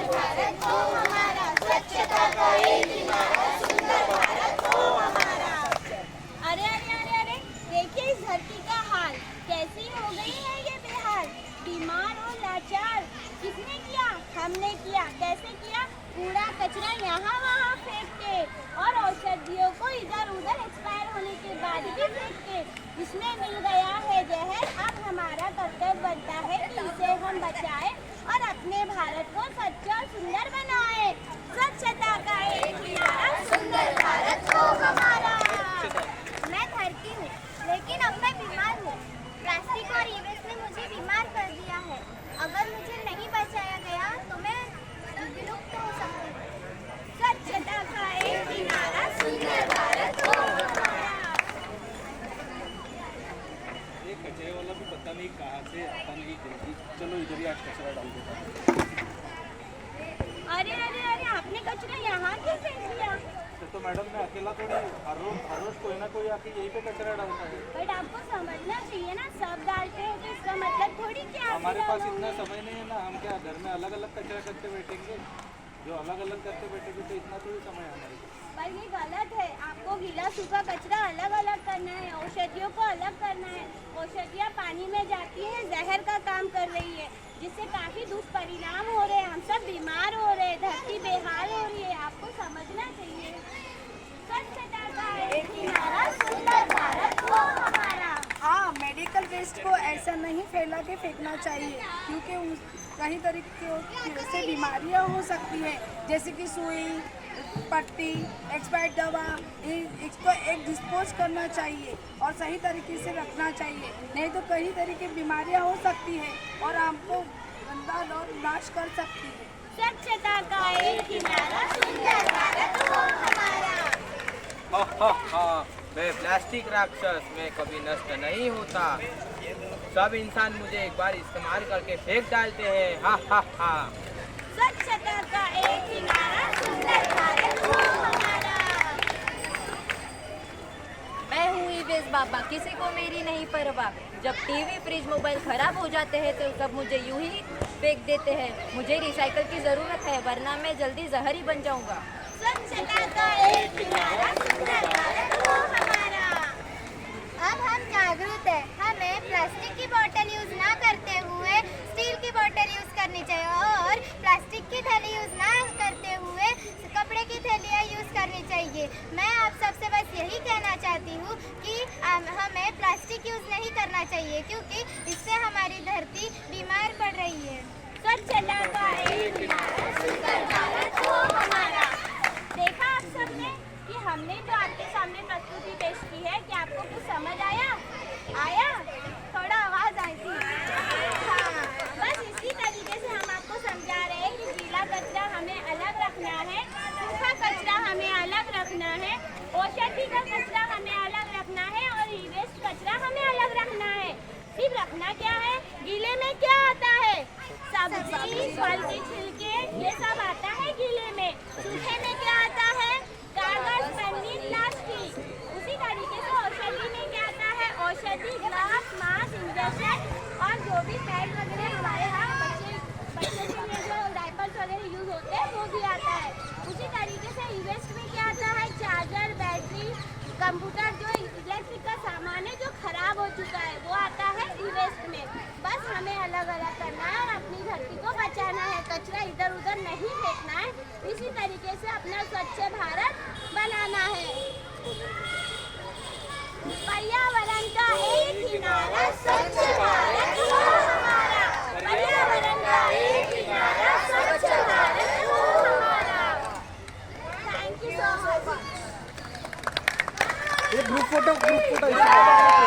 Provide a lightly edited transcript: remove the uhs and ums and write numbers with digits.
सुंदर भारत हो हमारा, स्वच्छता का एक किनारा, सुंदर भारत हो हमारा। अरे अरे अरे अरे, देखिए इस धरती का हाल, कैसी हो गई है ये बेहाल। बीमार और लाचार किसने किया? हमने किया। कैसे किया? कूड़ा कचरा यहाँ वहाँ फेंक के, और औषधियों को इधर उधर एक्सपायर होने के बाद भी फेंक के। जिसमें मिल गया है जहर, अब हमारा कर्तव्य बनता है कि इसे हम बचाएं और अपने भारत को स्वच्छ और सुंदर बनाएं। स्वच्छता का एक किनारा, सुंदर भारत हो हमारा। मैं धरती हूँ, लेकिन अब मैं बीमार हूँ। प्लास्टिक और ई-वेस्ट ने मुझे बीमार कर दिया है। अगर मुझे नहीं बचाया गया तो मैं विलुप्त हो सकती हूँ। स्वच्छता का एक किनारा, सुंदर भारत हो हमारा। ये कचरे वाला भी पता नहीं कहाँ से आता नहीं, जल्दी चलो इधर ही आज कचरा डाल देता। अरे अरे अरे, आपने कचरा यहाँ क्यों फेंक दिया? तो मैडम मैं अकेला थोड़ी, हर रोज कोई ना कोई आके यहीं पे कचरा डालता है। बट आपको समझना चाहिए ना, सब डालते हैं तो इसका मतलब थोड़ी कि आप हमारे पास इतना समय नहीं है ना, हम क्या घर में अलग अलग कचरा करते बैठेंगे? जो अलग अलग करते बैठेंगे तो इतना थोड़ी समय है हमारे पास। पर ये गलत है। आपको गीला सूखा कचरा अलग अलग करना है, औषधियों को अलग करना है। औषधियाँ पानी में जाती हैं, जहर का काम कर रही है, जिससे काफ़ी दुष्परिणाम हो रहे हैं। हम सब बीमार हो रहे हैं, धरती बेहाल हो रही है। आपको समझना चाहिए। स्वच्छता का एक किनारा, सुंदर भारत हो हमारा। हाँ, मेडिकल वेस्ट को ऐसा नहीं फैला के फेंकना चाहिए, क्योंकि कई तरीके से बीमारियां हो सकती हैं, जैसे कि सुई, पट्टी, एक्सपायर्ड दवा। इसको एक डिस्पोज करना चाहिए और सही तरीके से रखना चाहिए, नहीं तो कई तरह की बीमारियां हो सकती हैं और आपको गंदा और नाश कर सकती है। स्वच्छता का एक किनारा, सुंदर भारत हो हमारा। मैं प्लास्टिक राक्षस, मैं कभी नष्ट नहीं होता। सब इंसान मुझे एक बार इस्तेमाल करके फेंक डालते हैं। हा हा हा। स्वच्छता का एक किनारा, सुंदर भारत हो हमारा। मैं हूँ ई-वेस्ट बाबा, किसी को मेरी नहीं परवाह। जब टीवी, फ्रिज, मोबाइल खराब हो जाते हैं तो सब मुझे यूं ही फेंक देते हैं। मुझे रिसाइकल की ज़रूरत है, वरना मैं जल्दी जहर ही बन जाऊंगा। स्वच्छता का एक किनारा, सुंदर भारत हो हमारा। अब हम जागरूक हैं। हमें प्लास्टिक की बोतल यूज ना करते हुए स्टील की बोतल यूज करनी चाहिए, और प्लास्टिक की थैली यूज ना करते हुए कपड़े की थैलियाँ यूज करनी चाहिए। मैं आप सबसे बस यही कहना चाहती हूँ कि हमें प्लास्टिक यूज नहीं करना चाहिए, क्योंकि इससे हमारी धरती बीमार पड़ रही है। स्वच्छता का एक किनारा, सुंदर भारत हो हमारा। देखा आप सबने कि हमने जो आपके सामने प्रस्तुति पेश की है, कि आपको कुछ समझ आया? थोड़ा आवाज आई थी। हाँ, बस इसी तरीके से हम आपको समझा रहे हैं कि गीला कचरा हमें अलग रखना है, सूखा कचरा हमें अलग रखना है, औषधि का कचरा हमें अलग रखना है, और ई-वेस्ट कचरा हमें अलग रखना है। सिर्फ रखना क्या है? गीले में क्या आता है? सब्जी, फल के छिलके, ये सब आता है गीले में। सूखे में क्या आता है? कागज, पन्नी, प्लास्टिक। उसी तरीके से औषधि में क्या आता है? औषधि, ग्लास, मांस, इंजेक्शन, और जो भी पैड वगैरह हमारे यहाँ बच्चे के लिए जो डायपर्स वगैरह यूज होते हैं वो भी आता है। उसी तरीके से ई-वेस्ट में क्या आता है? चार्जर, बैटरी, कंप्यूटर, जो इलेक्ट्रिक का सामान है जो खराब हो चुका है, वो आता है ई-वेस्ट में। बस हमें अलग अलग करना है और अपनी धरती को बचाना है, कचरा इधर उधर नहीं फेंकना है। इसी तरीके से अपना स्वच्छ भारत बनाना है। पर्यावरण का एक किनारा, स्वच्छ भारत हो हमारा। पर्यावरण का एक किनारा, स्वच्छ भारत हो हमारा। Thank you so much. Group photo